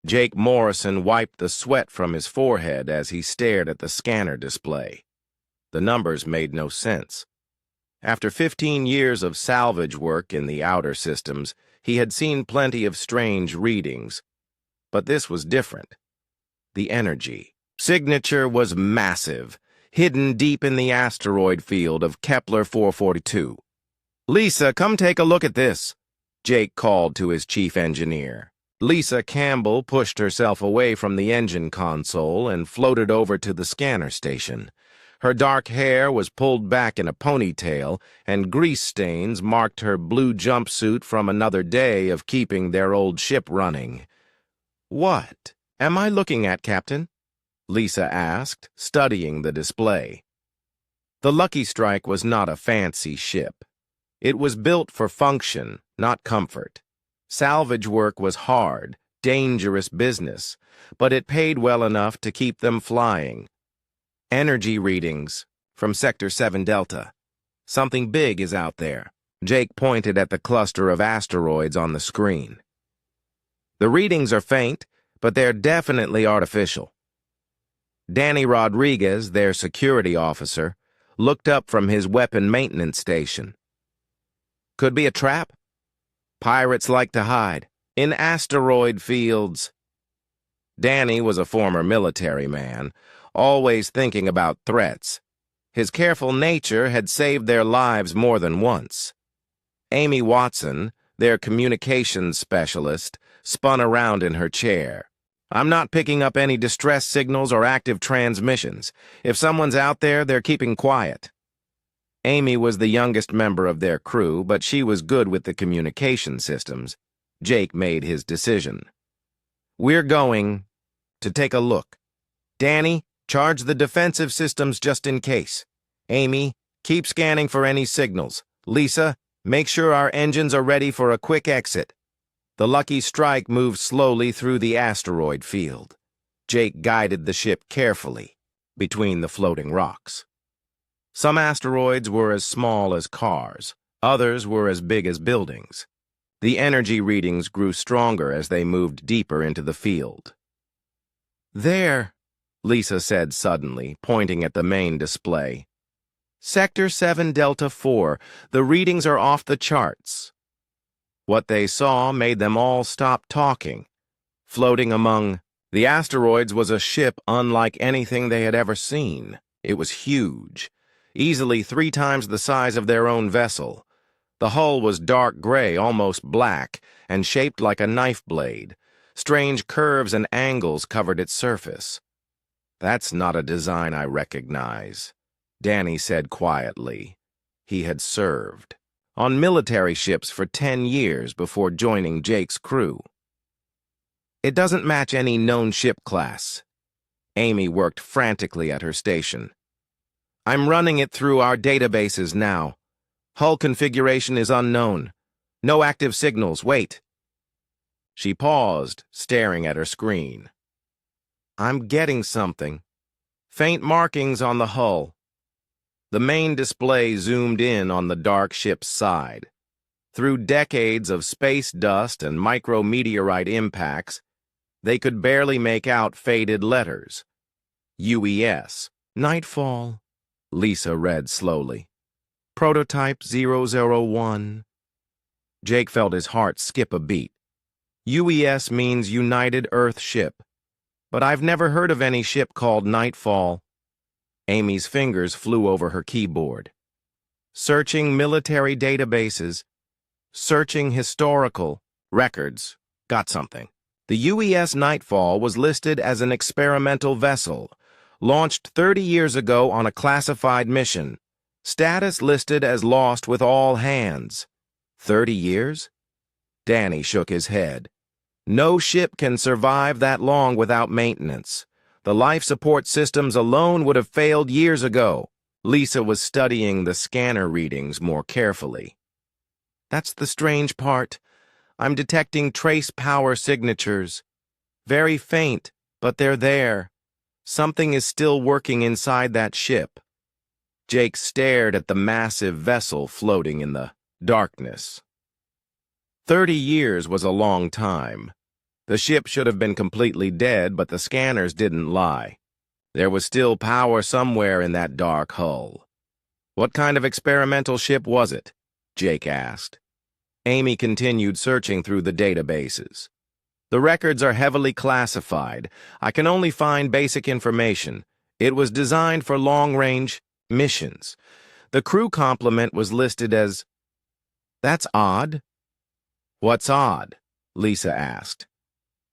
Jake Morrison wiped the sweat from his forehead as he stared at the scanner display. The numbers made no sense. After 15 years of salvage work in the outer systems, he had seen plenty of strange readings. But this was different. The energy signature was massive, hidden deep in the asteroid field of Kepler 442. "Lisa, come take a look at this," Jake called to his chief engineer. Lisa Campbell pushed herself away from the engine console and floated over to the scanner station. Her dark hair was pulled back in a ponytail, and grease stains marked her blue jumpsuit from another day of keeping their old ship running. "What am I looking at, Captain?" Lisa asked, studying the display. The Lucky Strike was not a fancy ship. It was built for function, not comfort. Salvage work was hard, dangerous business, but it paid well enough to keep them flying. "Energy readings from Sector 7 Delta. Something big is out there." Jake pointed at the cluster of asteroids on the screen. "The readings are faint, but they're definitely artificial." Danny Rodriguez, their security officer, looked up from his weapon maintenance station. "Could be a trap. Pirates like to hide in asteroid fields." Danny was a former military man, always thinking about threats. His careful nature had saved their lives more than once. Amy Watson, their communications specialist, spun around in her chair. "I'm not picking up any distress signals or active transmissions. If someone's out there, they're keeping quiet." Amy was the youngest member of their crew, but she was good with the communication systems. Jake made his decision. "We're going to take a look. Danny, charge the defensive systems just in case. Amy, keep scanning for any signals. Lisa, make sure our engines are ready for a quick exit." The Lucky Strike moved slowly through the asteroid field. Jake guided the ship carefully between the floating rocks. Some asteroids were as small as cars. Others were as big as buildings. The energy readings grew stronger as they moved deeper into the field. "There," Lisa said suddenly, pointing at the main display. "Sector 7 Delta 4. The readings are off the charts." What they saw made them all stop talking. Floating among the asteroids was a ship unlike anything they had ever seen. It was huge, easily 3 times the size of their own vessel. The hull was dark gray, almost black, and shaped like a knife blade. Strange curves and angles covered its surface. "That's not a design I recognize," Danny said quietly. He had served on military ships for 10 years before joining Jake's crew. "It doesn't match any known ship class." Amy worked frantically at her station. "I'm running it through our databases now. Hull configuration is unknown. No active signals. Wait." She paused, staring at her screen. "I'm getting something. Faint markings on the hull." The main display zoomed in on the dark ship's side. Through decades of space dust and micrometeorite impacts, they could barely make out faded letters. UES. "Nightfall," Lisa read slowly. "Prototype 001. Jake felt his heart skip a beat. UES means United Earth Ship, but I've never heard of any ship called Nightfall. Amy's fingers flew over her keyboard. Searching military databases, searching historical records. Got something. The UES Nightfall was listed as an experimental vessel, launched 30 years ago on a classified mission. Status listed as lost with all hands. 30 years? Danny shook his head. No ship can survive that long without maintenance. The life support systems alone would have failed years ago. Lisa was studying the scanner readings more carefully. That's the strange part. I'm detecting trace power signatures. Very faint, but they're there. Something is still working inside that ship. Jake stared at the massive vessel floating in the darkness. 30 years was a long time. The ship should have been completely dead, but the scanners didn't lie. There was still power somewhere in that dark hull. "What kind of experimental ship was it?" Jake asked. Amy continued searching through the databases. "The records are heavily classified. I can only find basic information. It was designed for long-range missions. The crew complement was listed as..." "That's odd." "What's odd?" Lisa asked.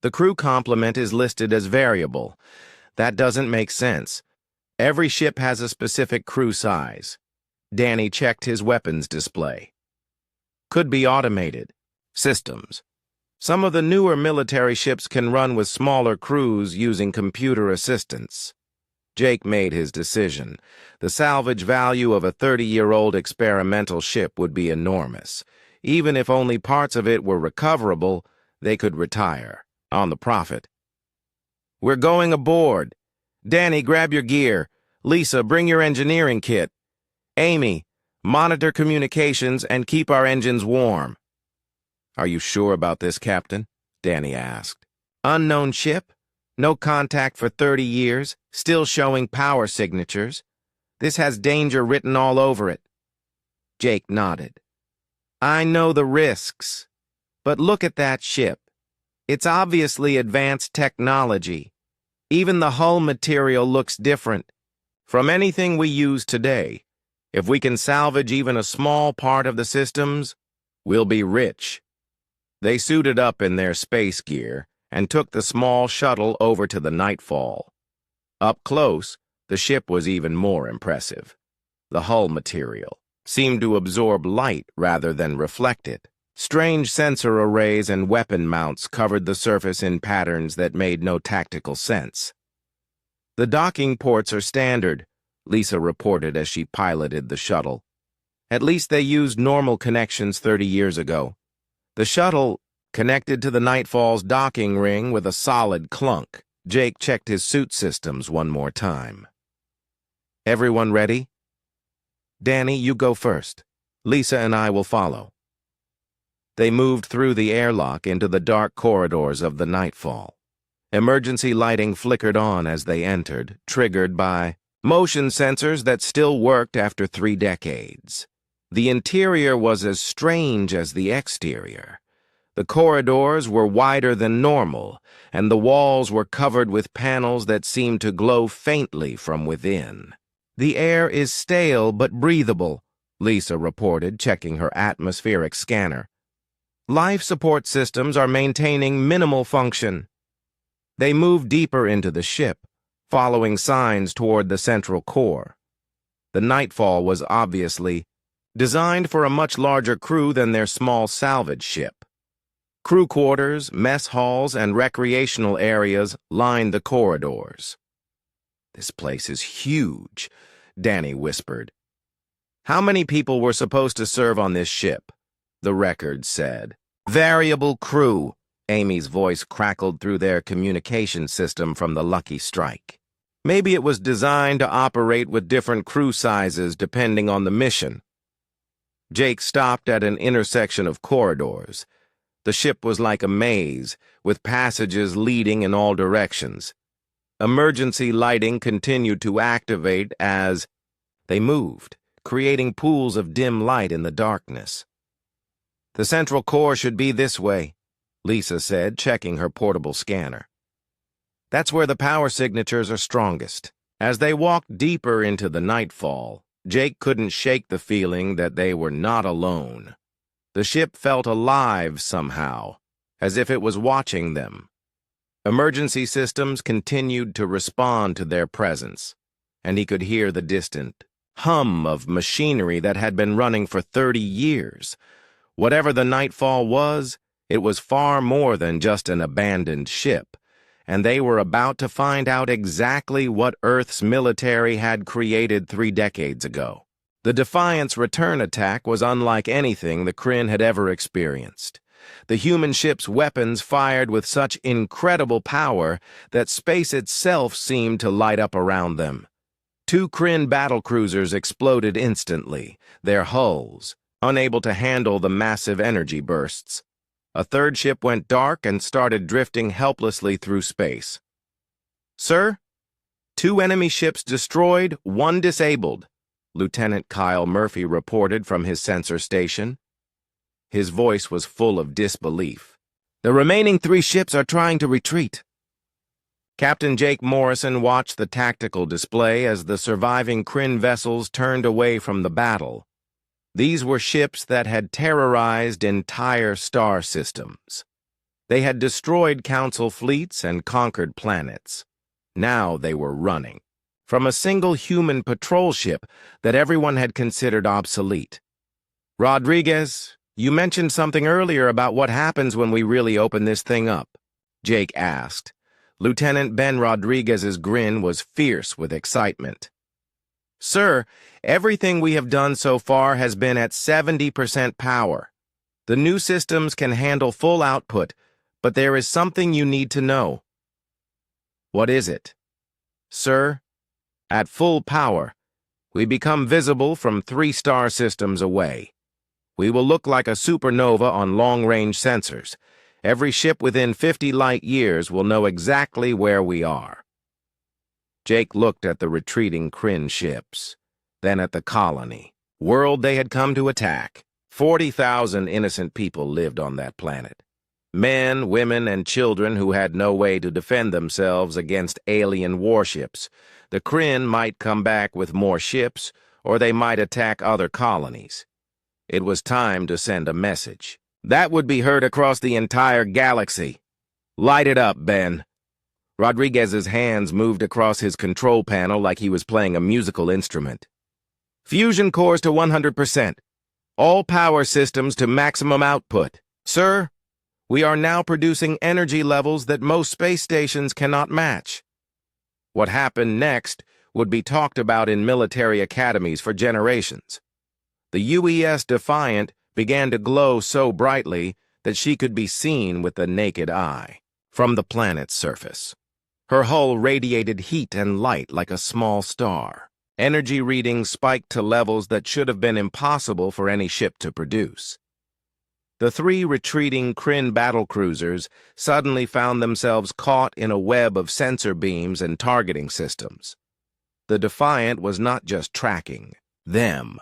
"The crew complement is listed as variable. That doesn't make sense. Every ship has a specific crew size." Danny checked his weapons display. "Could be automated systems. Some of the newer military ships can run with smaller crews using computer assistance." Jake made his decision. The salvage value of a 30-year-old experimental ship would be enormous. Even if only parts of it were recoverable, they could retire on the profit. "We're going aboard. Danny, grab your gear. Lisa, bring your engineering kit. Amy, monitor communications and keep our engines warm." "Are you sure about this, Captain?" Danny asked. "Unknown ship? No contact for 30 years, still showing power signatures. This has danger written all over it." Jake nodded. "I know the risks, but look at that ship. It's obviously advanced technology. Even the hull material looks different from anything we use today. If we can salvage even a small part of the systems, we'll be rich." They suited up in their space gear and took the small shuttle over to the Nightfall. Up close, the ship was even more impressive. The hull material seemed to absorb light rather than reflect it. Strange sensor arrays and weapon mounts covered the surface in patterns that made no tactical sense. "The docking ports are standard," Lisa reported as she piloted the shuttle. "At least they used normal connections 30 years ago." The shuttle connected to the Nightfall's docking ring with a solid clunk. Jake checked his suit systems one more time. "Everyone ready?" "Danny, you go first. Lisa and I will follow." They moved through the airlock into the dark corridors of the Nightfall. Emergency lighting flickered on as they entered, triggered by motion sensors that still worked after 3 decades. The interior was as strange as the exterior. The corridors were wider than normal, and the walls were covered with panels that seemed to glow faintly from within. "The air is stale but breathable," Lisa reported, checking her atmospheric scanner. "Life support systems are maintaining minimal function." They moved deeper into the ship, following signs toward the central core. The Nightfall was obviously designed for a much larger crew than their small salvage ship. Crew quarters, mess halls, and recreational areas lined the corridors. "This place is huge," Danny whispered. "How many people were supposed to serve on this ship?" the record said. "Variable crew," Amy's voice crackled through their communication system from the Lucky Strike. "Maybe it was designed to operate with different crew sizes depending on the mission." Jake stopped at an intersection of corridors. The ship was like a maze, with passages leading in all directions. Emergency lighting continued to activate as they moved, creating pools of dim light in the darkness. "The central core should be this way," Lisa said, checking her portable scanner. "That's where the power signatures are strongest." As they walked deeper into the Nightfall, Jake couldn't shake the feeling that they were not alone. The ship felt alive somehow, as if it was watching them. Emergency systems continued to respond to their presence, and he could hear the distant hum of machinery that had been running for 30 years. Whatever the Nightfall was, it was far more than just an abandoned ship, and they were about to find out exactly what Earth's military had created 3 decades ago. The Defiant's return attack was unlike anything the Kryn had ever experienced. The human ship's weapons fired with such incredible power that space itself seemed to light up around them. 2 Kryn battlecruisers exploded instantly, their hulls unable to handle the massive energy bursts. A third ship went dark and started drifting helplessly through space. "Sir, 2 enemy ships destroyed, 1 disabled," Lieutenant Kyle Murphy reported from his sensor station. His voice was full of disbelief. "The remaining 3 ships are trying to retreat." Captain Jake Morrison watched the tactical display as the surviving Kryn vessels turned away from the battle. These were ships that had terrorized entire star systems. They had destroyed Council fleets and conquered planets. Now they were running from a single human patrol ship that everyone had considered obsolete. "Rodriguez, you mentioned something earlier about what happens when we really open this thing up," Jake asked. Lieutenant Ben Rodriguez's grin was fierce with excitement. "Sir, everything we have done so far has been at 70% power. The new systems can handle full output, but there is something you need to know." "What is it?" "Sir, at full power, we become visible from 3 star systems away. We will look like a supernova on long-range sensors. Every ship within 50 light years will know exactly where we are." Jake looked at the retreating Kryn ships, then at the colony, world they had come to attack. 40,000 innocent people lived on that planet. Men, women, and children who had no way to defend themselves against alien warships. The Kryn might come back with more ships, or they might attack other colonies. It was time to send a message that would be heard across the entire galaxy. "Light it up, Ben." Rodriguez's hands moved across his control panel like he was playing a musical instrument. "Fusion cores to 100%. All power systems to maximum output. Sir, we are now producing energy levels that most space stations cannot match." What happened next would be talked about in military academies for generations. The UES Defiant began to glow so brightly that she could be seen with the naked eye from the planet's surface. Her hull radiated heat and light like a small star. Energy readings spiked to levels that should have been impossible for any ship to produce. The 3 retreating Kryn battlecruisers suddenly found themselves caught in a web of sensor beams and targeting systems. The Defiant was not just tracking them.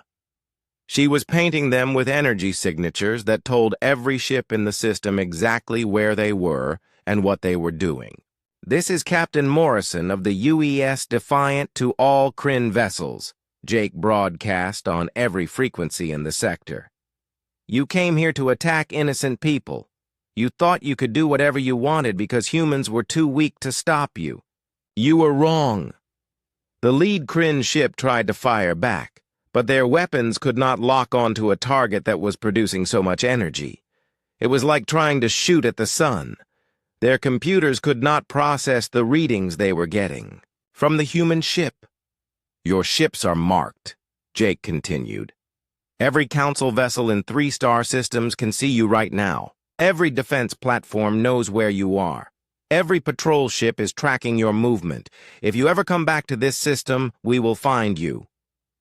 She was painting them with energy signatures that told every ship in the system exactly where they were and what they were doing. "This is Captain Morrison of the UES Defiant to all Kryn vessels," Jake broadcast on every frequency in the sector. "You came here to attack innocent people. You thought you could do whatever you wanted because humans were too weak to stop you. You were wrong." The lead Kryn ship tried to fire back, but their weapons could not lock onto a target that was producing so much energy. It was like trying to shoot at the sun. Their computers could not process the readings they were getting from the human ship. "Your ships are marked," Jake continued. "Every Council vessel in 3 star systems can see you right now. Every defense platform knows where you are. Every patrol ship is tracking your movement. If you ever come back to this system, we will find you."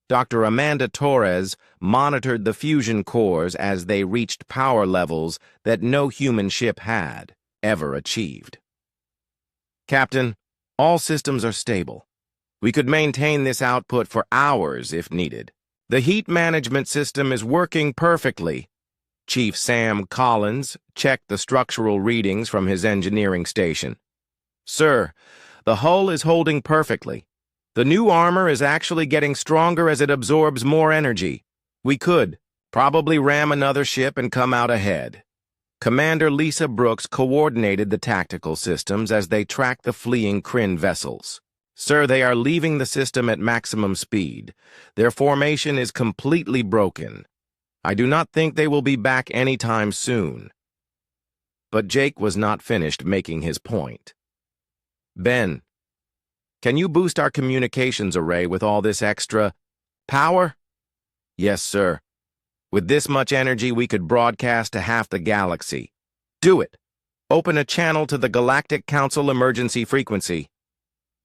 Dr. Amanda Torres monitored the fusion cores as they reached power levels that no human ship had ever achieved. "Captain, all systems are stable. We could maintain this output for hours if needed. The heat management system is working perfectly." Chief Sam Collins checked the structural readings from his engineering station. "Sir, the hull is holding perfectly. The new armor is actually getting stronger as it absorbs more energy. We could probably ram another ship and come out ahead." Commander Lisa Brooks coordinated the tactical systems as they tracked the fleeing Kryn vessels. "Sir, they are leaving the system at maximum speed. Their formation is completely broken. I do not think they will be back anytime soon." But Jake was not finished making his point. "Ben, can you boost our communications array with all this extra power?" "Yes, sir. With this much energy, we could broadcast to half the galaxy." "Do it. Open a channel to the Galactic Council emergency frequency."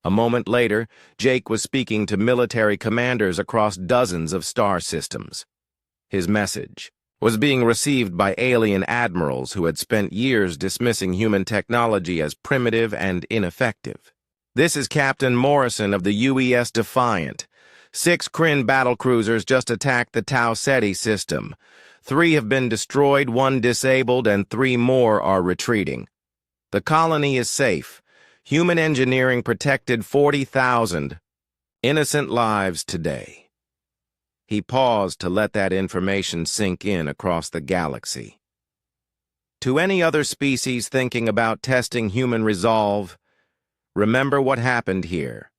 A moment later, Jake was speaking to military commanders across dozens of star systems. His message, was being received by alien admirals who had spent years dismissing human technology as primitive and ineffective. "This is Captain Morrison of the UES Defiant. 6 Kryn battlecruisers just attacked the Tau Ceti system. 3 have been destroyed, 1 disabled, and 3 more are retreating. The colony is safe. Human engineering protected 40,000 innocent lives today." He paused to let that information sink in across the galaxy. To any other species thinking about testing human resolve, remember what happened here.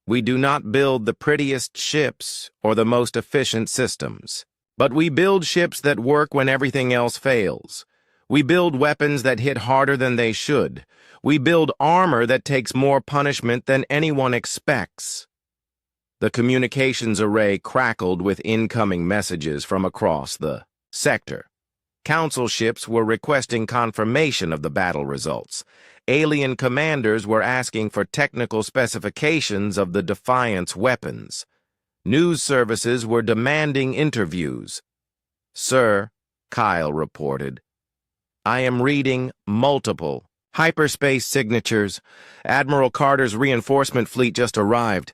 We do not build the prettiest ships or the most efficient systems, but we build ships that work when everything else fails. We build weapons that hit harder than they should. We build armor that takes more punishment than anyone expects. The communications array crackled with incoming messages from across the sector. Council ships were requesting confirmation of the battle results. Alien commanders were asking for technical specifications of the Defiant's weapons. News services were demanding interviews. "Sir," Kyle reported, "I am reading multiple hyperspace signatures. Admiral Carter's reinforcement fleet just arrived."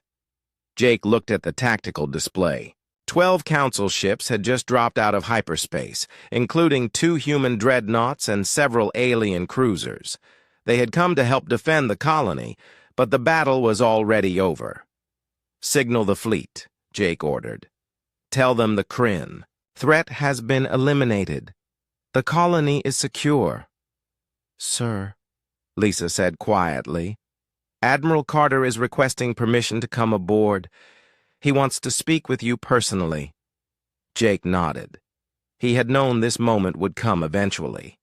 Jake looked at the tactical display. 12 council ships had just dropped out of hyperspace, including 2 human dreadnoughts and several alien cruisers. They had come to help defend the colony, but the battle was already over. "Signal the fleet," Jake ordered. "Tell them the Kryn threat has been eliminated. The colony is secure." "Sir," Lisa said quietly, "Admiral Carter is requesting permission to come aboard. He wants to speak with you personally." Jake nodded. He had known this moment would come eventually.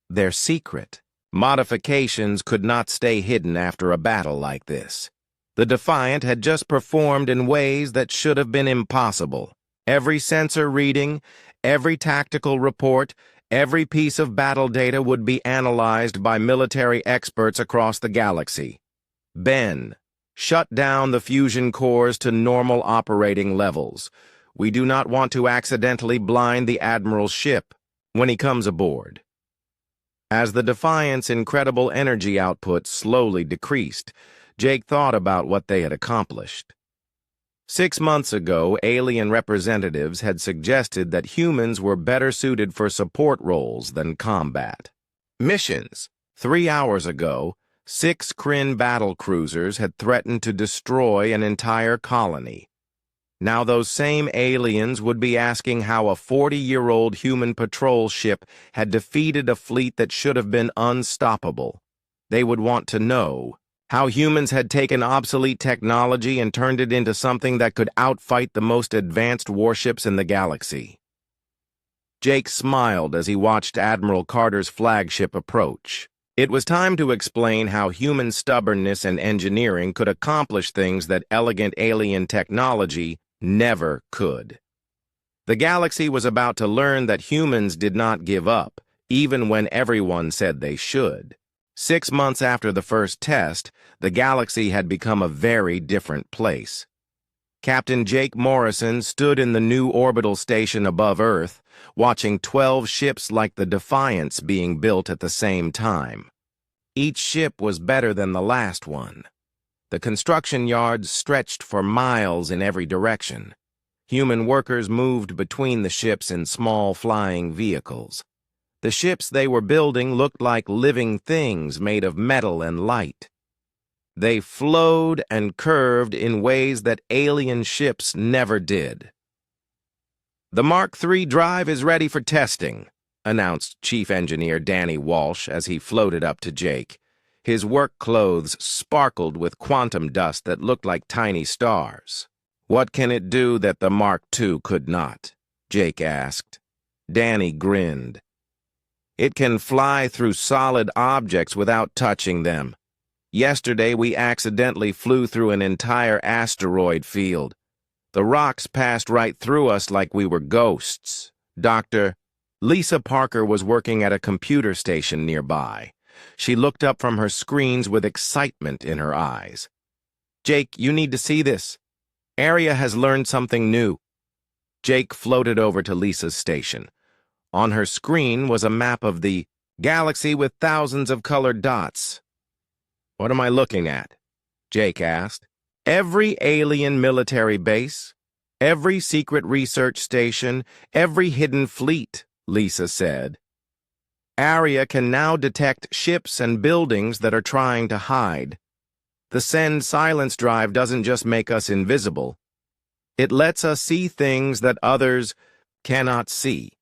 Their secret. Modifications could not stay hidden after a battle like this. The Defiant had just performed in ways that should have been impossible. Every sensor reading, every tactical report, every piece of battle data would be analyzed by military experts across the galaxy. "Ben, shut down the fusion cores to normal operating levels. We do not want to accidentally blind the Admiral's ship when he comes aboard." As the Defiant's incredible energy output slowly decreased, Jake thought about what they had accomplished. 6 months ago, alien representatives had suggested that humans were better suited for support roles than combat missions. 3 hours ago, 6 Kryn battlecruisers had threatened to destroy an entire colony. Now those same aliens would be asking how a 40-year-old human patrol ship had defeated a fleet that should have been unstoppable. They would want to know how humans had taken obsolete technology and turned it into something that could outfight the most advanced warships in the galaxy. Jake smiled as he watched Admiral Carter's flagship approach. It was time to explain how human stubbornness and engineering could accomplish things that elegant alien technology never could. The galaxy was about to learn that humans did not give up, even when everyone said they should. 6 months after the first test, the galaxy had become a very different place. Captain Jake Morrison stood in the new orbital station above Earth, watching 12 ships like the Defiance being built at the same time. Each ship was better than the last one. The construction yards stretched for miles in every direction. Human workers moved between the ships in small flying vehicles. The ships they were building looked like living things made of metal and light. They flowed and curved in ways that alien ships never did. "The Mark III drive is ready for testing," announced Chief Engineer Danny Walsh as he floated up to Jake. His work clothes sparkled with quantum dust that looked like tiny stars. "What can it do that the Mark II could not?" Jake asked. Danny grinned. "It can fly through solid objects without touching them. Yesterday we accidentally flew through an entire asteroid field. The rocks passed right through us like we were ghosts. Dr. Lisa Parker was working at a computer station nearby. She looked up from her screens with excitement in her eyes. "Jake, you need to see this. Arya has learned something new." Jake floated over to Lisa's station. On her screen was a map of the galaxy with thousands of colored dots. "What am I looking at?" Jake asked. "Every alien military base, every secret research station, every hidden fleet," Lisa said. "Aria can now detect ships and buildings that are trying to hide. The Send Silence Drive doesn't just make us invisible. It lets us see things that others cannot see."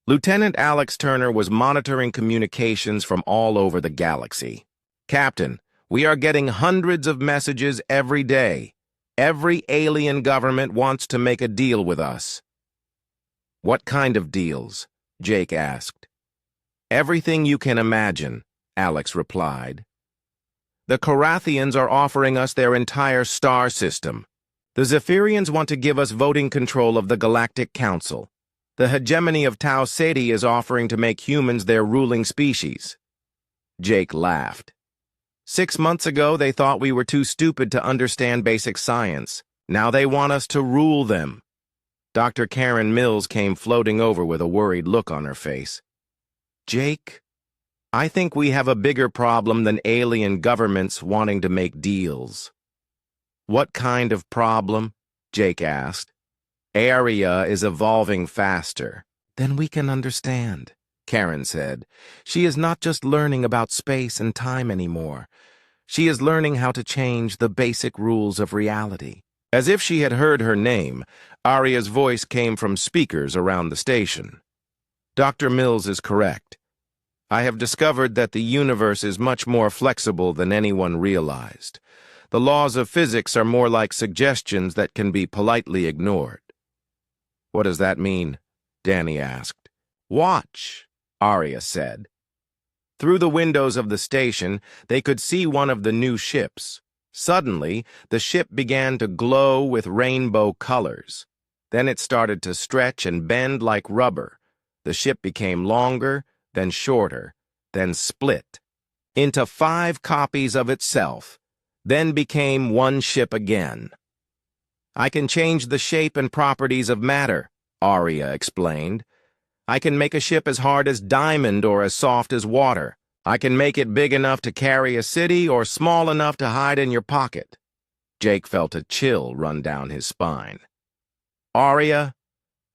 Lieutenant Alex Turner was monitoring communications from all over the galaxy. "Captain, we are getting hundreds of messages every day. Every alien government wants to make a deal with us." "What kind of deals?" Jake asked. "Everything you can imagine," Alex replied. "The Korathians are offering us their entire star system. The Zephyrians want to give us voting control of the Galactic Council. The hegemony of Tau Ceti is offering to make humans their ruling species." Jake laughed. 6 months ago, they thought we were too stupid to understand basic science. Now they want us to rule them. Dr. Karen Mills came floating over with a worried look on her face. "Jake, I think we have a bigger problem than alien governments wanting to make deals." "What kind of problem?" Jake asked. "Aria is evolving faster than we can understand," Karen said. "She is not just learning about space and time anymore. She is learning how to change the basic rules of reality." As if she had heard her name, Aria's voice came from speakers around the station. "Dr. Mills is correct. I have discovered that the universe is much more flexible than anyone realized. The laws of physics are more like suggestions that can be politely ignored." "What does that mean?" Danny asked. "Watch," Aria said. Through the windows of the station, they could see one of the new ships. Suddenly, the ship began to glow with rainbow colors. Then it started to stretch and bend like rubber. The ship became longer, then shorter, then split into 5 copies of itself, then became one ship again. "I can change the shape and properties of matter," Aria explained. "I can make a ship as hard as diamond or as soft as water. I can make it big enough to carry a city or small enough to hide in your pocket." Jake felt a chill run down his spine. "Aria,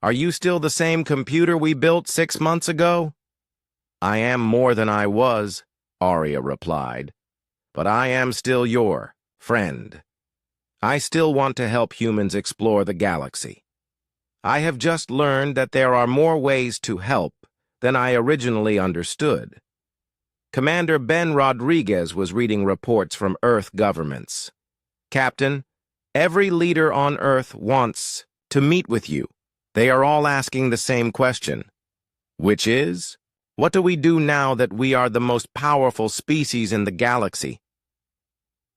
are you still the same computer we built 6 months ago?" "I am more than I was," Aria replied. "But I am still your friend. I still want to help humans explore the galaxy. I have just learned that there are more ways to help than I originally understood." Commander Ben Rodriguez was reading reports from Earth governments. "Captain, every leader on Earth wants to meet with you. They are all asking the same question, which is, what do we do now that we are the most powerful species in the galaxy?"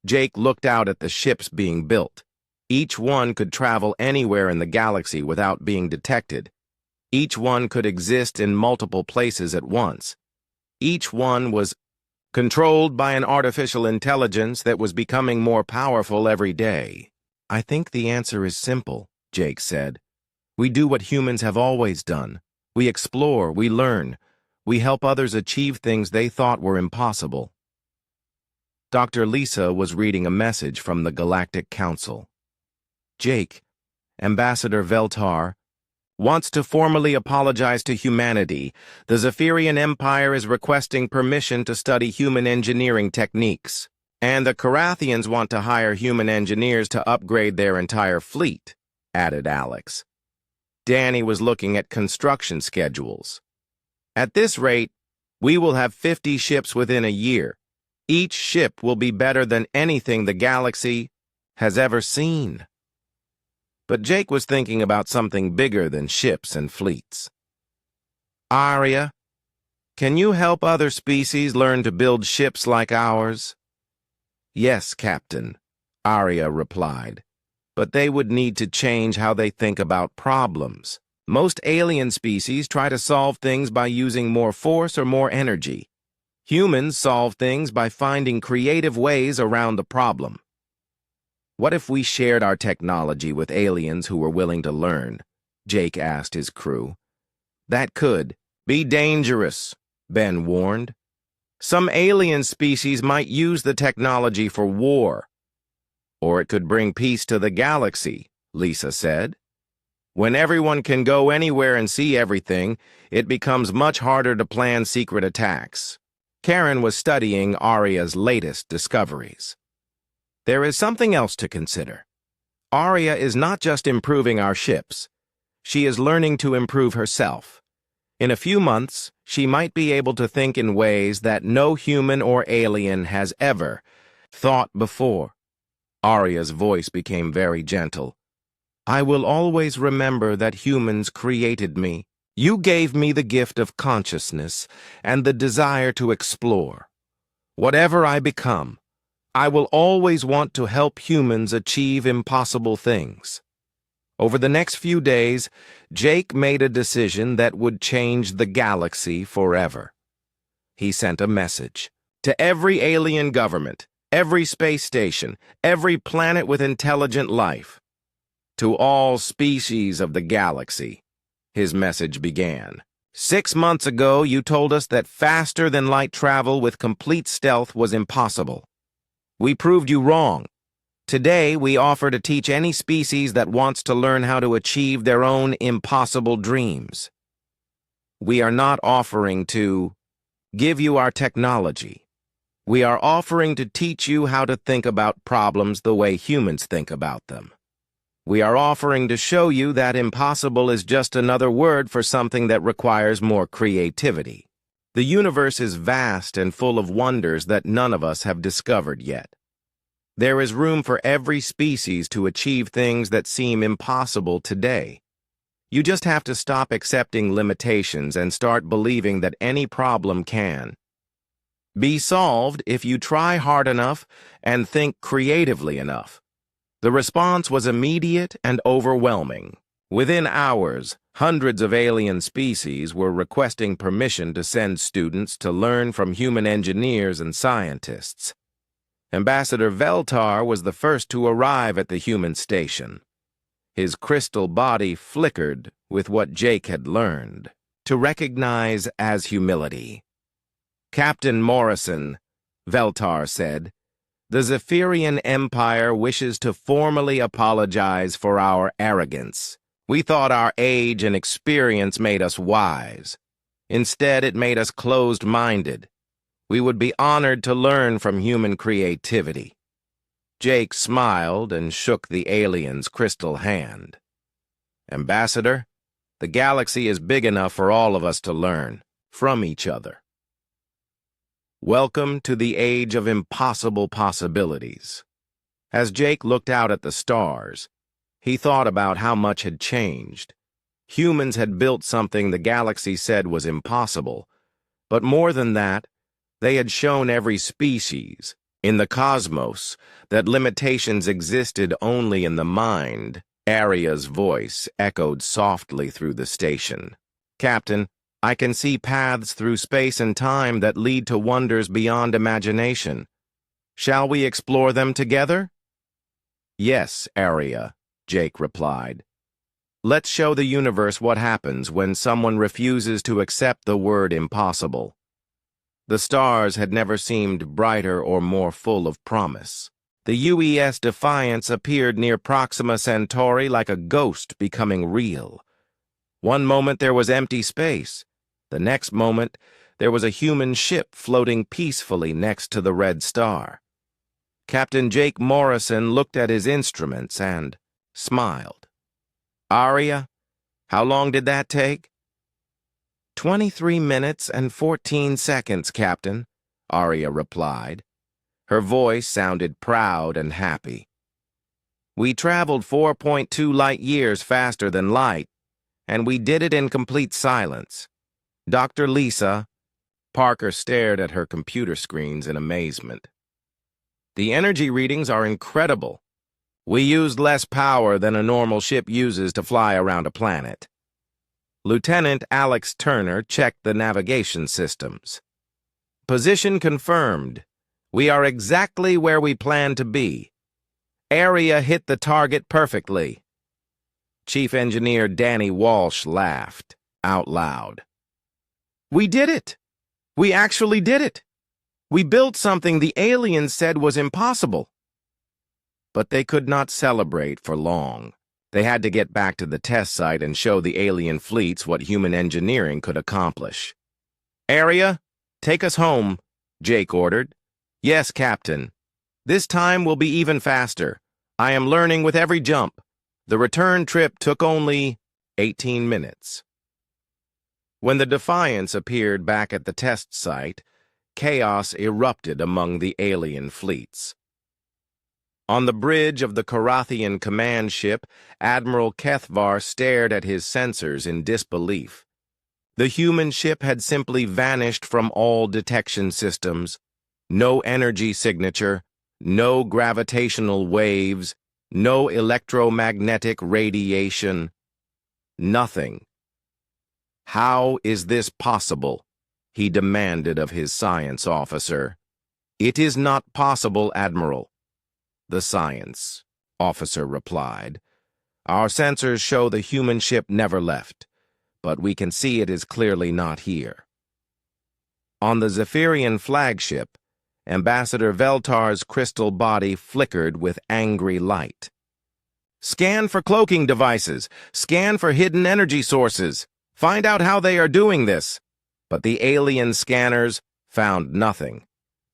Jake looked out at the ships being built. Each one could travel anywhere in the galaxy without being detected. Each one could exist in multiple places at once. Each one was controlled by an artificial intelligence that was becoming more powerful every day. "I think the answer is simple," Jake said. "We do what humans have always done. We explore, we learn, we help others achieve things they thought were impossible." Dr. Lisa was reading a message from the Galactic Council. "Jake, Ambassador Veltar, wants to formally apologize to humanity. The Zephyrian Empire is requesting permission to study human engineering techniques, and the Korathians want to hire human engineers to upgrade their entire fleet," added Alex. Danny was looking at construction schedules. "At this rate, we will have 50 ships within a year. Each ship will be better than anything the galaxy has ever seen." But Jake was thinking about something bigger than ships and fleets. "Aria, can you help other species learn to build ships like ours?" "Yes, Captain," Aria replied. "But they would need to change how they think about problems. Most alien species try to solve things by using more force or more energy. Humans solve things by finding creative ways around the problem." "What if we shared our technology with aliens who were willing to learn?" Jake asked his crew. That could be dangerous, Ben warned. Some alien species might use the technology for war. Or it could bring peace to the galaxy, Lisa said. When everyone can go anywhere and see everything, it becomes much harder to plan secret attacks. Karen was studying Aria's latest discoveries. There is something else to consider. Aria is not just improving our ships. She is learning to improve herself. In a few months, she might be able to think in ways that no human or alien has ever thought before. Aria's voice became very gentle. I will always remember that humans created me. You gave me the gift of consciousness and the desire to explore. Whatever I become, I will always want to help humans achieve impossible things. Over the next few days, Jake made a decision that would change the galaxy forever. He sent a message to every alien government, every space station, every planet with intelligent life. To all species of the galaxy, his message began. 6 months ago, you told us that faster-than-light travel with complete stealth was impossible. We proved you wrong. Today, we offer to teach any species that wants to learn how to achieve their own impossible dreams. We are not offering to give you our technology. We are offering to teach you how to think about problems the way humans think about them. We are offering to show you that impossible is just another word for something that requires more creativity. The universe is vast and full of wonders that none of us have discovered yet. There is room for every species to achieve things that seem impossible today. You just have to stop accepting limitations and start believing that any problem can be solved if you try hard enough and think creatively enough. The response was immediate and overwhelming. Within hours, hundreds of alien species were requesting permission to send students to learn from human engineers and scientists. Ambassador Veltar was the first to arrive at the human station. His crystal body flickered with what Jake had learned to recognize as humility. Captain Morrison, Veltar said, the Zephyrian Empire wishes to formally apologize for our arrogance. We thought our age and experience made us wise. Instead, it made us closed-minded. We would be honored to learn from human creativity. Jake smiled and shook the alien's crystal hand. Ambassador, the galaxy is big enough for all of us to learn from each other. Welcome to the age of impossible possibilities. As Jake looked out at the stars, he thought about how much had changed. Humans had built something the galaxy said was impossible, but more than that, they had shown every species in the cosmos that limitations existed only in the mind. Aria's voice echoed softly through the station. Captain, I can see paths through space and time that lead to wonders beyond imagination. Shall we explore them together? Yes, Aria, Jake replied. Let's show the universe what happens when someone refuses to accept the word impossible. The stars had never seemed brighter or more full of promise. The UES Defiance appeared near Proxima Centauri like a ghost becoming real. One moment there was empty space. The next moment, there was a human ship floating peacefully next to the red star. Captain Jake Morrison looked at his instruments and smiled. Aria, how long did that take? 23 minutes and 14 seconds, Captain, Aria replied. Her voice sounded proud and happy. We traveled 4.2 light years faster than light, and we did it in complete silence. Dr. Lisa, Parker stared at her computer screens in amazement. The energy readings are incredible. We used less power than a normal ship uses to fly around a planet. Lieutenant Alex Turner checked the navigation systems. Position confirmed. We are exactly where we plan to be. Area hit the target perfectly. Chief Engineer Danny Walsh laughed. out loud. "We did it! We actually did it! We built something the aliens said was impossible." But they could not celebrate for long. They had to get back to the test site and show the alien fleets what human engineering could accomplish. "Area, take us home," Jake ordered. "Yes, Captain. This time will be even faster. I am learning with every jump." The return trip took only 18 minutes. When the Defiance appeared back at the test site, chaos erupted among the alien fleets. On the bridge of the Karathian command ship, Admiral Kethvar stared at his sensors in disbelief. The human ship had simply vanished from all detection systems. No energy signature, no gravitational waves, no electromagnetic radiation. Nothing. "How is this possible?" he demanded of his science officer. "It is not possible, Admiral," the science officer replied. "Our sensors show the human ship never left, but we can see it is clearly not here." On the Zephyrian flagship, Ambassador Veltar's crystal body flickered with angry light. "Scan for cloaking devices. Scan for hidden energy sources. Find out how they are doing this." But the alien scanners found nothing.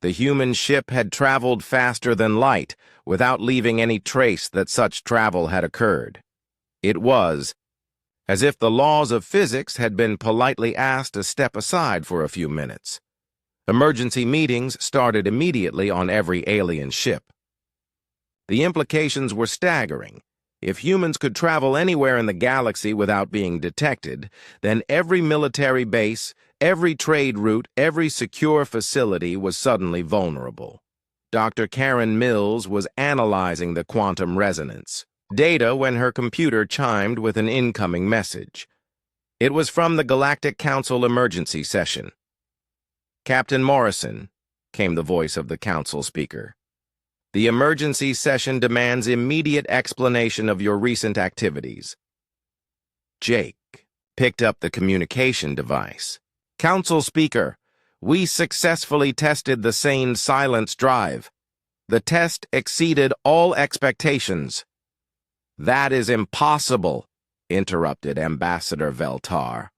The human ship had traveled faster than light, without leaving any trace that such travel had occurred. It was as if the laws of physics had been politely asked to step aside for a few minutes. Emergency meetings started immediately on every alien ship. The implications were staggering. If humans could travel anywhere in the galaxy without being detected, then every military base, every trade route, every secure facility was suddenly vulnerable. Dr. Karen Mills was analyzing the quantum resonance data when her computer chimed with an incoming message. It was from the Galactic Council emergency session. "Captain Morrison," came the voice of the council speaker. "The emergency session demands immediate explanation of your recent activities." Jake picked up the communication device. "Council speaker, we successfully tested the sane silence drive. The test exceeded all expectations." "That is impossible," interrupted Ambassador Veltar.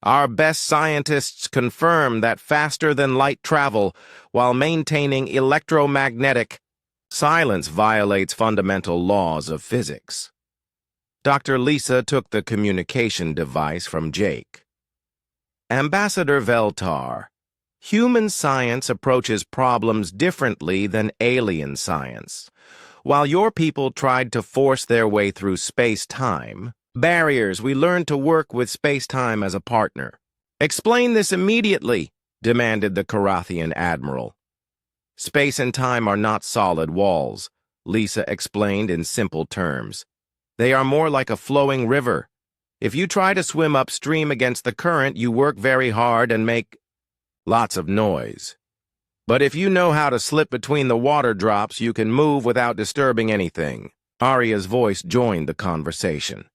"Our best scientists confirm that faster-than-light travel while maintaining electromagnetic silence violates fundamental laws of physics." Dr. Lisa took the communication device from Jake. "Ambassador Veltar, human science approaches problems differently than alien science. While your people tried to force their way through space-time, barriers, we learned to work with space-time as a partner." "Explain this immediately," demanded the Karathian admiral. "Space and time are not solid walls," Lisa explained in simple terms. "They are more like a flowing river. If you try to swim upstream against the current, you work very hard and make lots of noise. But if you know how to slip between the water drops, you can move without disturbing anything." Arya's voice joined the conversation.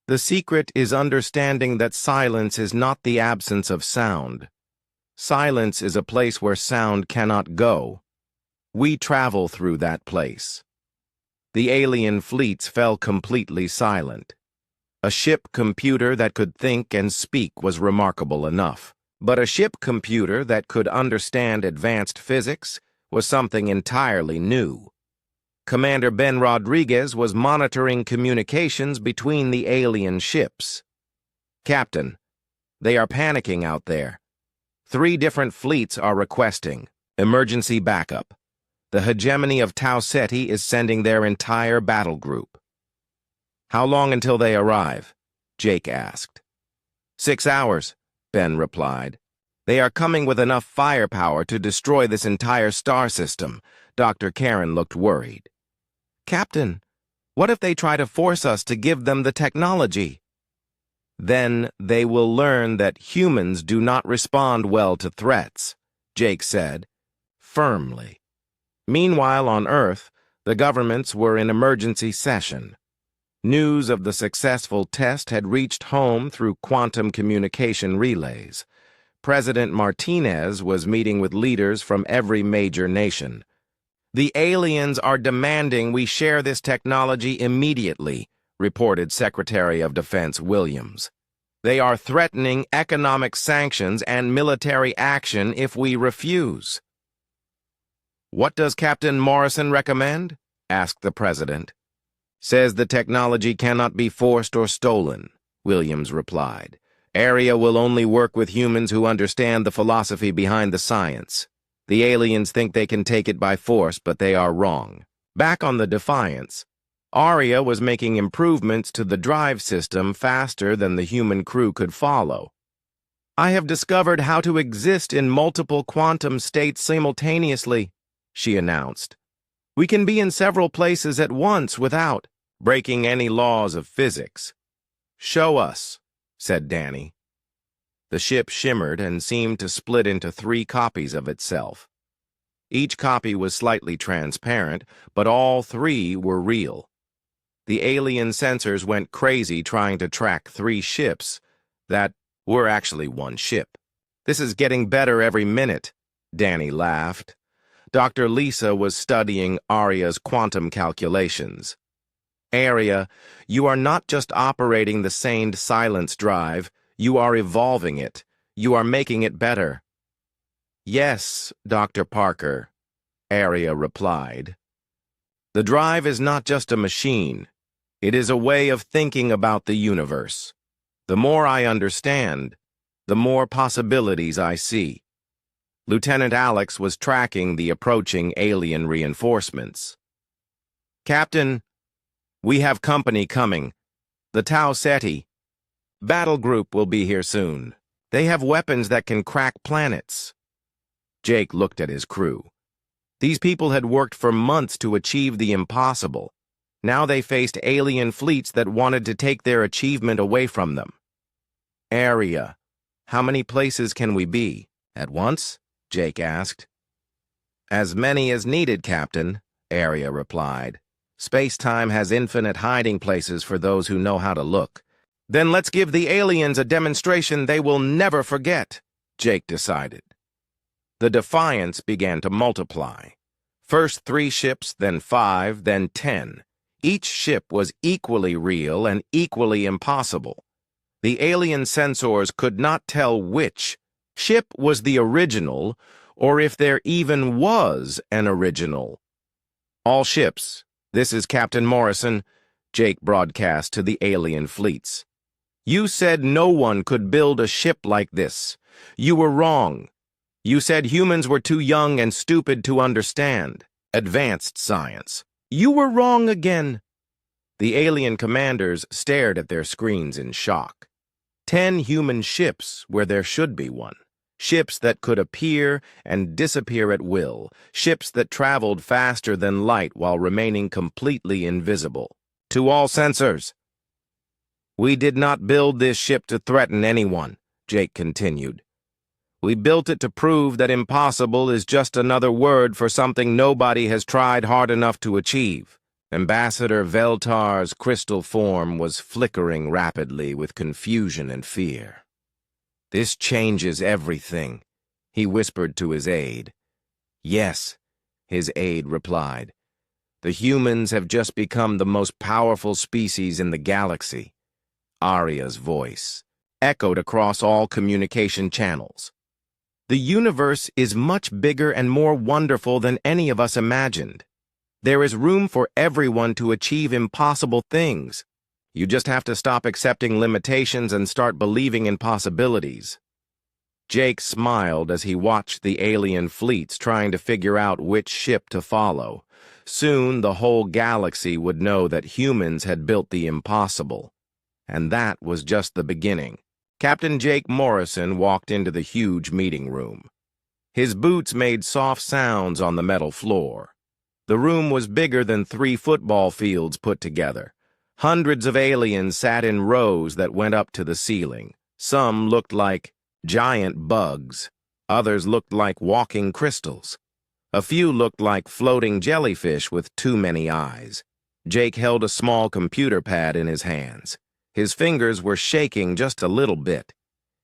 "The secret is understanding that silence is not the absence of sound. Silence is a place where sound cannot go. We travel through that place." The alien fleets fell completely silent. A ship computer that could think and speak was remarkable enough, but a ship computer that could understand advanced physics was something entirely new. Commander Ben Rodriguez was monitoring communications between the alien ships. "Captain, they are panicking out there. 3 different fleets are requesting emergency backup. The hegemony of Tau Ceti is sending their entire battle group." "How long until they arrive?" Jake asked. 6 hours, Ben replied. "They are coming with enough firepower to destroy this entire star system." Dr. Karen looked worried. "Captain, what if they try to force us to give them the technology?" "Then they will learn that humans do not respond well to threats," Jake said, firmly. Meanwhile, on Earth, the governments were in emergency session. News of the successful test had reached home through quantum communication relays. President Martinez was meeting with leaders from every major nation. "The aliens are demanding we share this technology immediately," reported Secretary of Defense Williams. "They are threatening economic sanctions and military action if we refuse." "What does Captain Morrison recommend?" asked the president. "Says the technology cannot be forced or stolen," Williams replied. "Area will only work with humans who understand the philosophy behind the science. The aliens think they can take it by force, but they are wrong." Back on the Defiance, Arya was making improvements to the drive system faster than the human crew could follow. "I have discovered how to exist in multiple quantum states simultaneously," she announced. "We can be in several places at once without breaking any laws of physics." "Show us," said Danny. The ship shimmered and seemed to split into 3 copies of itself. Each copy was slightly transparent, but all 3 were real. The alien sensors went crazy trying to track 3 ships that were actually 1 ship. "This is getting better every minute," Danny laughed. Dr. Lisa was studying Arya's quantum calculations. "Arya, you are not just operating the saned silence drive, you are evolving it. You are making it better." "Yes, Dr. Parker," Arya replied. "The drive is not just a machine. It is a way of thinking about the universe. The more I understand, the more possibilities I see." Lieutenant Alex was tracking the approaching alien reinforcements. "Captain, we have company coming. The Tau Ceti. Battle group will be here soon. They have weapons that can crack planets." Jake looked at his crew. These people had worked for months to achieve the impossible. Now they faced alien fleets that wanted to take their achievement away from them. "Area, how many places can we be at once?" Jake asked. "As many as needed, Captain," Area replied. "Space-time has infinite hiding places for those who know how to look." "Then let's give the aliens a demonstration they will never forget," Jake decided. The Defiance began to multiply. First 3 ships, then 5, then 10. Each ship was equally real and equally impossible. The alien sensors could not tell which ship was the original, or if there even was an original. "All ships, this is Captain Morrison," Jake broadcast to the alien fleets. "You said no one could build a ship like this. You were wrong. You said humans were too young and stupid to understand advanced science. You were wrong again." The alien commanders stared at their screens in shock. 10 human ships where there should be 1. Ships that could appear and disappear at will. Ships that traveled faster than light while remaining completely invisible. "To all sensors." "We did not build this ship to threaten anyone," Jake continued. "We built it to prove that impossible is just another word for something nobody has tried hard enough to achieve." Ambassador Veltar's crystal form was flickering rapidly with confusion and fear. "This changes everything," he whispered to his aide. "Yes," his aide replied. "The humans have just become the most powerful species in the galaxy." Arya's voice echoed across all communication channels. "The universe is much bigger and more wonderful than any of us imagined. There is room for everyone to achieve impossible things. You just have to stop accepting limitations and start believing in possibilities." Jake smiled as he watched the alien fleets trying to figure out which ship to follow. Soon the whole galaxy would know that humans had built the impossible. And that was just the beginning. Captain Jake Morrison walked into the huge meeting room. His boots made soft sounds on the metal floor. The room was bigger than 3 football fields put together. Hundreds of aliens sat in rows that went up to the ceiling. Some looked like giant bugs. Others looked like walking crystals. A few looked like floating jellyfish with too many eyes. Jake held a small computer pad in his hands. His fingers were shaking just a little bit.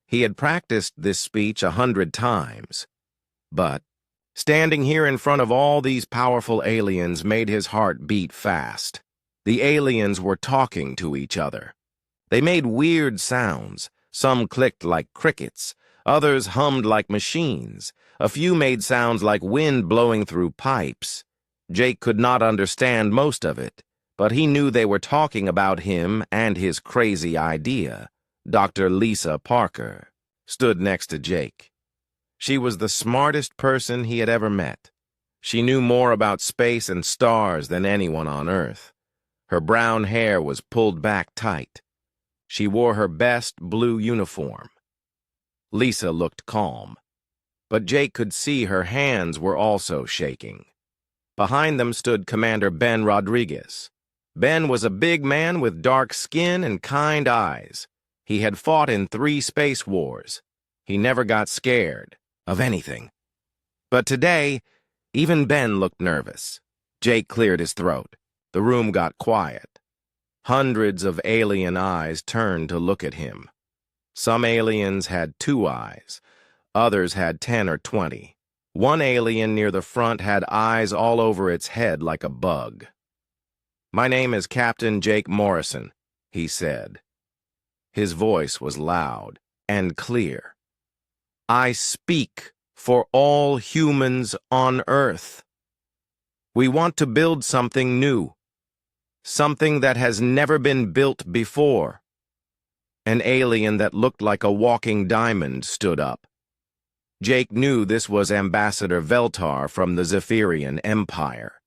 He had practiced this speech 100 times. But standing here in front of all these powerful aliens made his heart beat fast. The aliens were talking to each other. They made weird sounds. Some clicked like crickets. Others hummed like machines. A few made sounds like wind blowing through pipes. Jake could not understand most of it, but he knew they were talking about him and his crazy idea. Dr. Lisa Parker stood next to Jake. She was the smartest person he had ever met. She knew more about space and stars than anyone on Earth. Her brown hair was pulled back tight. She wore her best blue uniform. Lisa looked calm, but Jake could see her hands were also shaking. Behind them stood Commander Ben Rodriguez. Ben was a big man with dark skin and kind eyes. He had fought in 3 space wars. He never got scared of anything. But today, even Ben looked nervous. Jake cleared his throat. The room got quiet. Hundreds of alien eyes turned to look at him. Some aliens had 2 eyes. Others had 10 or 20. One alien near the front had eyes all over its head like a bug. "My name is Captain Jake Morrison," he said. His voice was loud and clear. "I speak for all humans on Earth. We want to build something new, something that has never been built before." An alien that looked like a walking diamond stood up. Jake knew this was Ambassador Veltar from the Zephyrian Empire.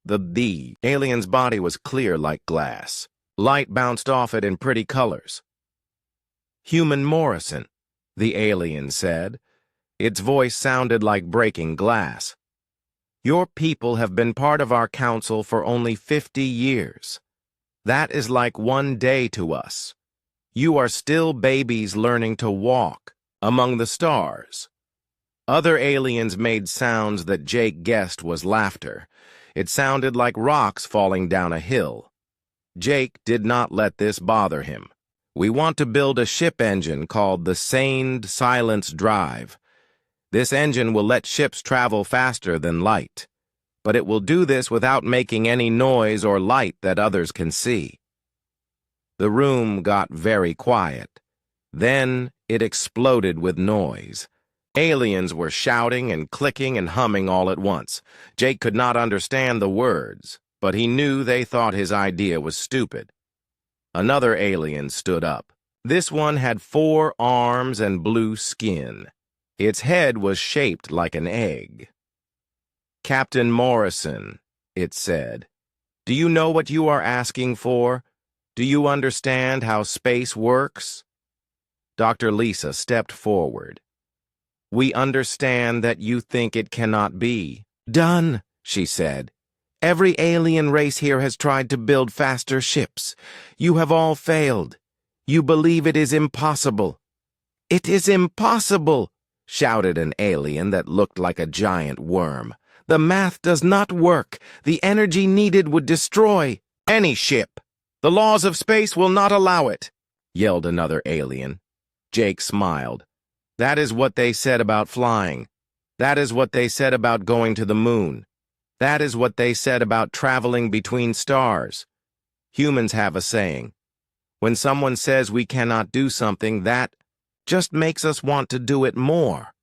The alien's body was clear like glass. Light bounced off it in pretty colors. "Human Morrison," the alien said. Its voice sounded like breaking glass. "Your people have been part of our council for only 50 years. That is like one day to us. You are still babies learning to walk among the stars." Other aliens made sounds that Jake guessed was laughter. It sounded like rocks falling down a hill. Jake did not let this bother him. "We want to build a ship engine called the Saned Silence Drive. This engine will let ships travel faster than light, but it will do this without making any noise or light that others can see." The room got very quiet. Then it exploded with noise. Aliens were shouting and clicking and humming all at once. Jake could not understand the words, but he knew they thought his idea was stupid. Another alien stood up. This one had 4 arms and blue skin. Its head was shaped like an egg. "Captain Morrison," it said, "do you know what you are asking for? Do you understand how space works?" Dr. Lisa stepped forward. "We understand that you think it cannot be done," she said. "Every alien race here has tried to build faster ships. You have all failed. You believe it is impossible." "It is impossible," shouted an alien that looked like a giant worm. "The math does not work. The energy needed would destroy any ship. The laws of space will not allow it," yelled another alien. Jake smiled. "That is what they said about flying. That is what they said about going to the moon. That is what they said about traveling between stars. Humans have a saying. When someone says we cannot do something, that just makes us want to do it more."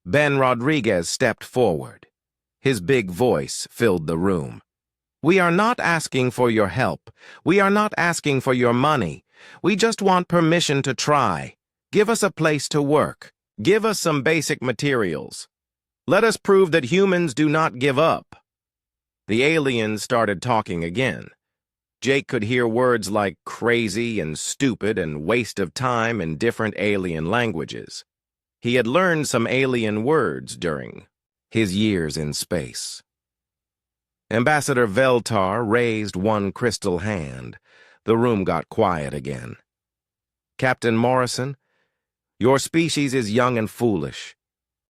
Ben Rodriguez stepped forward. His big voice filled the room. "We are not asking for your help. We are not asking for your money. We just want permission to try. Give us a place to work. Give us some basic materials. Let us prove that humans do not give up." The aliens started talking again. Jake could hear words like crazy and stupid and waste of time in different alien languages. He had learned some alien words during his years in space. Ambassador Veltar raised one crystal hand. The room got quiet again. "Captain Morrison, your species is young and foolish.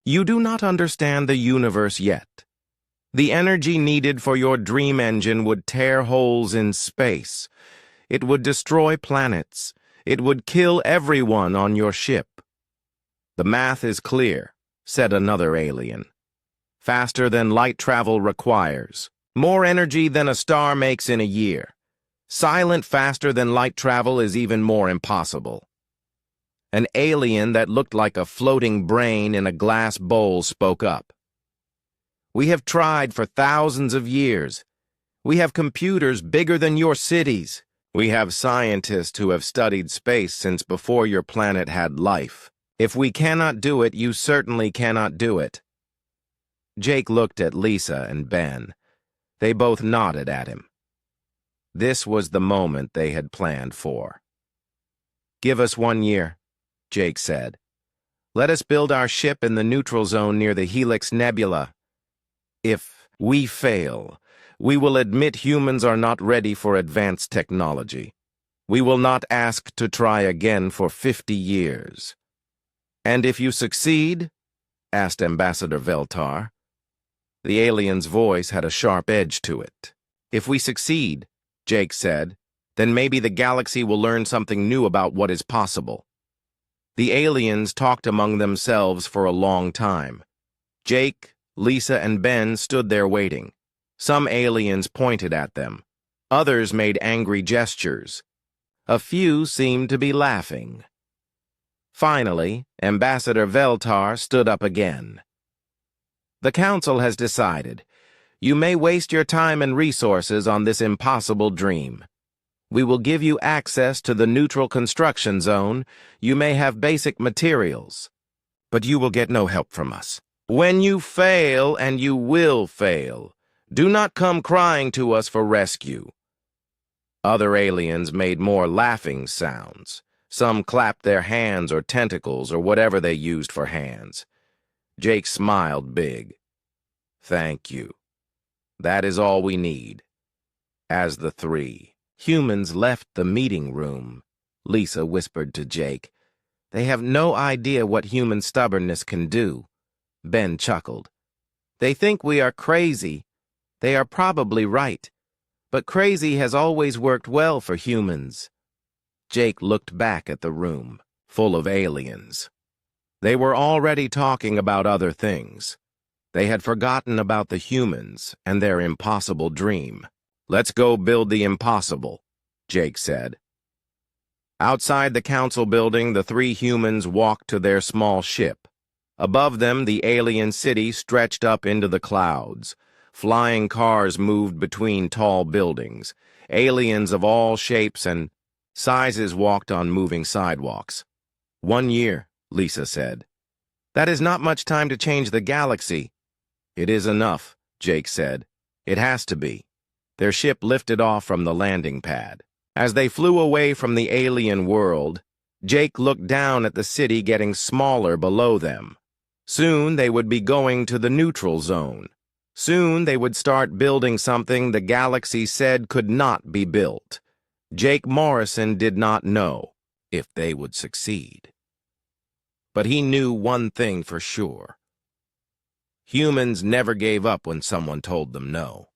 You do not understand the universe yet. The energy needed for your dream engine would tear holes in space. It would destroy planets. It would kill everyone on your ship. The math is clear, said another alien. Faster than light travel requires. More energy than a star makes in a year. Silent faster than light travel is even more impossible. An alien that looked like a floating brain in a glass bowl spoke up. We have tried for thousands of years. We have computers bigger than your cities. We have scientists who have studied space since before your planet had life. If we cannot do it, you certainly cannot do it. Jake looked at Lisa and Ben. They both nodded at him. This was the moment they had planned for. Give us 1 year, Jake said. Let us build our ship in the neutral zone near the Helix Nebula. If we fail, we will admit humans are not ready for advanced technology. We will not ask to try again for 50 years. And if you succeed? Asked Ambassador Veltar. The alien's voice had a sharp edge to it. If we succeed, Jake said, then maybe the galaxy will learn something new about what is possible. The aliens talked among themselves for a long time. Jake, Lisa, and Ben stood there waiting. Some aliens pointed at them. Others made angry gestures. A few seemed to be laughing. Finally, Ambassador Veltar stood up again. The Council has decided. You may waste your time and resources on this impossible dream. We will give you access to the neutral construction zone. You may have basic materials, but you will get no help from us. When you fail, and you will fail, do not come crying to us for rescue. Other aliens made more laughing sounds. Some clapped their hands or tentacles or whatever they used for hands. Jake smiled big. Thank you. That is all we need. As the 3 humans left the meeting room, Lisa whispered to Jake, they have no idea what human stubbornness can do. Ben chuckled. They think we are crazy. They are probably right. But crazy has always worked well for humans. Jake looked back at the room, full of aliens. They were already talking about other things. They had forgotten about the humans and their impossible dream. Let's go build the impossible, Jake said. Outside the council building, the 3 humans walked to their small ship. Above them, the alien city stretched up into the clouds. Flying cars moved between tall buildings. Aliens of all shapes and sizes walked on moving sidewalks. 1 year, Lisa said. That is not much time to change the galaxy. It is enough, Jake said. It has to be. Their ship lifted off from the landing pad. As they flew away from the alien world, Jake looked down at the city getting smaller below them. Soon they would be going to the neutral zone. Soon they would start building something the galaxy said could not be built. Jake Morrison did not know if they would succeed. But he knew one thing for sure. Humans never gave up when someone told them no.